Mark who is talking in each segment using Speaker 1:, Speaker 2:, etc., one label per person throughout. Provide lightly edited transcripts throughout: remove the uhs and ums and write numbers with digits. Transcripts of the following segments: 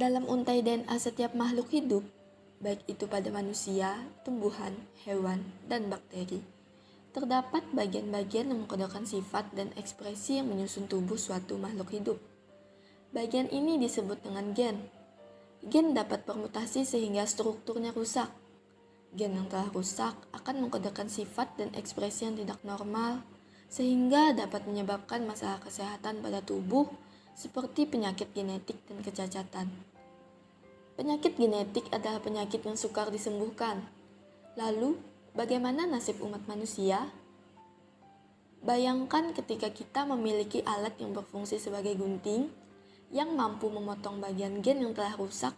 Speaker 1: Dalam untai DNA setiap makhluk hidup, baik itu pada manusia, tumbuhan, hewan, dan bakteri, terdapat bagian-bagian yang mengkodakan sifat dan ekspresi yang menyusun tubuh suatu makhluk hidup. Bagian ini disebut dengan gen. Gen dapat bermutasi sehingga strukturnya rusak. Gen yang telah rusak akan mengkodakan sifat dan ekspresi yang tidak normal, sehingga dapat menyebabkan masalah kesehatan pada tubuh seperti penyakit genetik dan kecacatan. Penyakit genetik adalah penyakit yang sukar disembuhkan. Lalu, bagaimana nasib umat manusia? Bayangkan ketika kita memiliki alat yang berfungsi sebagai gunting yang mampu memotong bagian gen yang telah rusak,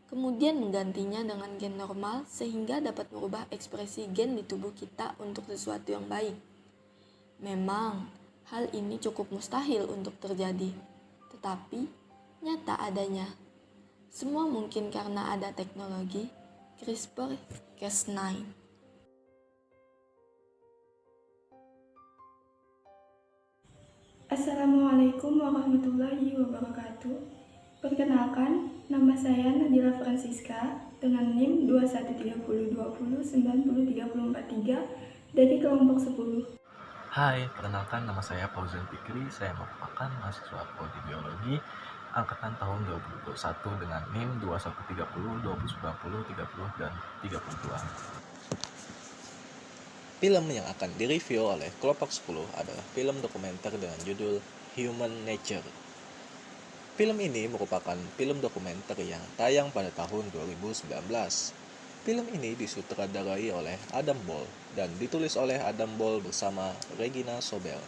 Speaker 1: kemudian menggantinya dengan gen normal sehingga dapat merubah ekspresi gen di tubuh kita untuk sesuatu yang baik. Memang, hal ini cukup mustahil untuk terjadi, tetapi nyata adanya. Semua mungkin karena ada teknologi CRISPR-Cas9.
Speaker 2: Assalamualaikum warahmatullahi wabarakatuh. Perkenalkan, nama saya Nadira Francisca dengan NIM 213020903443 dari kelompok 10.
Speaker 3: Hai, perkenalkan nama saya Fauzan Fikri. Saya merupakan mahasiswa Prodi Biologi angkatan tahun 2021 dengan NIM 2130 2090 30 dan 32. Film yang akan direview oleh kelompok 10 adalah film dokumenter dengan judul Human Nature. Film ini merupakan film dokumenter yang tayang pada tahun 2019. Film ini disutradarai oleh Adam Boll dan ditulis oleh Adam Boll bersama Regina Sobel.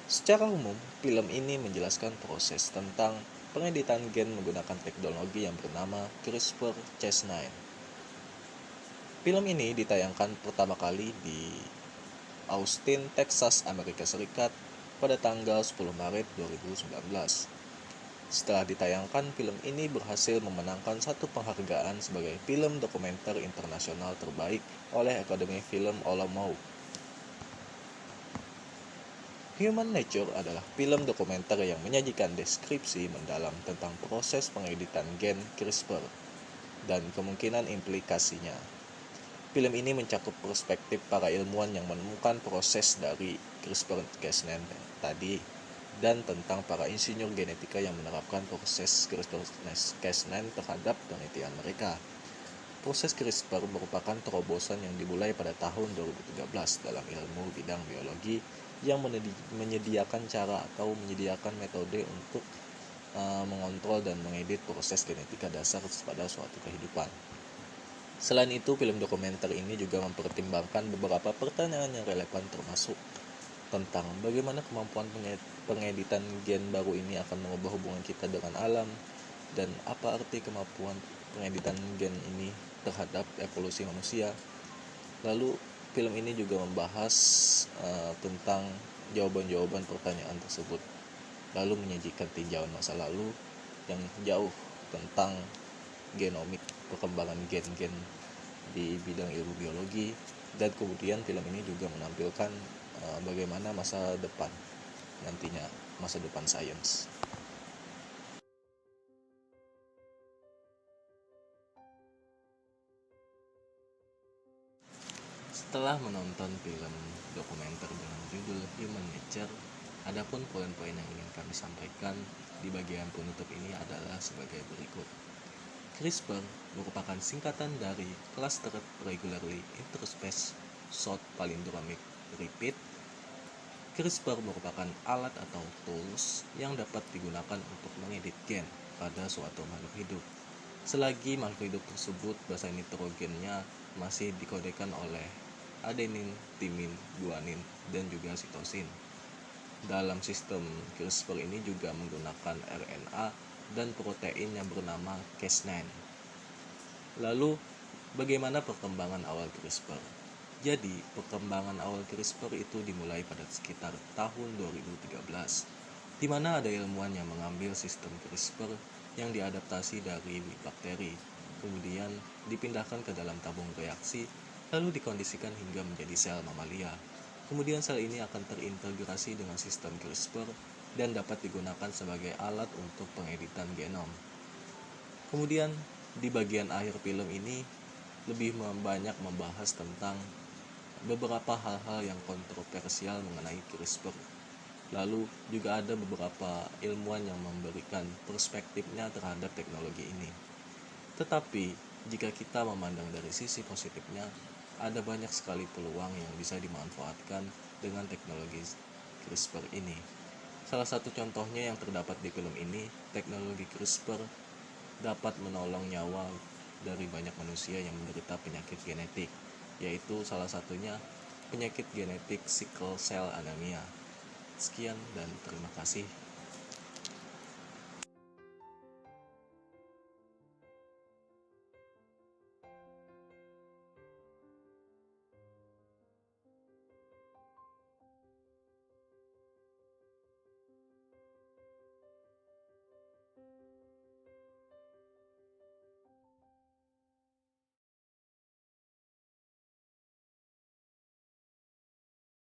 Speaker 3: Secara umum, film ini menjelaskan proses tentang pengeditan gen menggunakan teknologi yang bernama CRISPR-Cas9. Film ini ditayangkan pertama kali di Austin, Texas, Amerika Serikat pada tanggal 10 Maret 2019. Setelah ditayangkan, film ini berhasil memenangkan satu penghargaan sebagai film dokumenter internasional terbaik oleh Akademi Film Olomouc. Human Nature adalah film dokumenter yang menyajikan deskripsi mendalam tentang proses pengeditan gen CRISPR dan kemungkinan implikasinya. Film ini mencakup perspektif para ilmuwan yang menemukan proses dari CRISPR-Cas9 tadi dan tentang para insinyur genetika yang menerapkan proses CRISPR-Cas9 terhadap penelitian mereka. Proses CRISPR merupakan terobosan yang dimulai pada tahun 2013 dalam ilmu bidang biologi yang menyediakan cara atau menyediakan metode untuk mengontrol dan mengedit proses genetika dasar pada suatu kehidupan. Selain itu, film dokumenter ini juga mempertimbangkan beberapa pertanyaan yang relevan termasuk tentang bagaimana kemampuan pengeditan gen baru ini akan mengubah hubungan kita dengan alam dan apa arti kemampuan pengeditan gen ini terhadap evolusi manusia. Lalu film ini juga membahas tentang jawaban-jawaban pertanyaan tersebut, lalu menyajikan tinjauan masa lalu yang jauh tentang genomik, perkembangan gen-gen di bidang ilmu biologi, dan kemudian film ini juga menampilkan bagaimana masa depan nantinya, masa depan sains. Setelah menonton film dokumenter dengan judul Human Nature, adapun poin-poin yang ingin kami sampaikan di bagian penutup ini adalah sebagai berikut. CRISPR merupakan singkatan dari Clustered Regularly Interspaced Short Palindromic Repeat. CRISPR merupakan alat atau tools yang dapat digunakan untuk mengedit gen pada suatu makhluk hidup. Selagi makhluk hidup tersebut basa nitrogennya masih dikodekan oleh adenin, timin, guanin, dan juga sitosin. Dalam sistem CRISPR ini juga menggunakan RNA dan protein yang bernama Cas9. Lalu, bagaimana perkembangan awal CRISPR? Jadi, perkembangan awal CRISPR itu dimulai pada sekitar tahun 2013, di mana ada ilmuwan yang mengambil sistem CRISPR yang diadaptasi dari bakteri, kemudian dipindahkan ke dalam tabung reaksi, lalu dikondisikan hingga menjadi sel mamalia. Kemudian sel ini akan terintegrasi dengan sistem CRISPR dan dapat digunakan sebagai alat untuk pengeditan genom. Kemudian di bagian akhir film ini lebih banyak membahas tentang beberapa hal-hal yang kontroversial mengenai CRISPR. Lalu juga ada beberapa ilmuwan yang memberikan perspektifnya terhadap teknologi ini. Tetapi jika kita memandang dari sisi positifnya, ada banyak sekali peluang yang bisa dimanfaatkan dengan teknologi CRISPR ini. Salah satu contohnya yang terdapat di film ini, teknologi CRISPR dapat menolong nyawa dari banyak manusia yang menderita penyakit genetik, yaitu salah satunya penyakit genetik sickle cell anemia. Sekian dan terima kasih.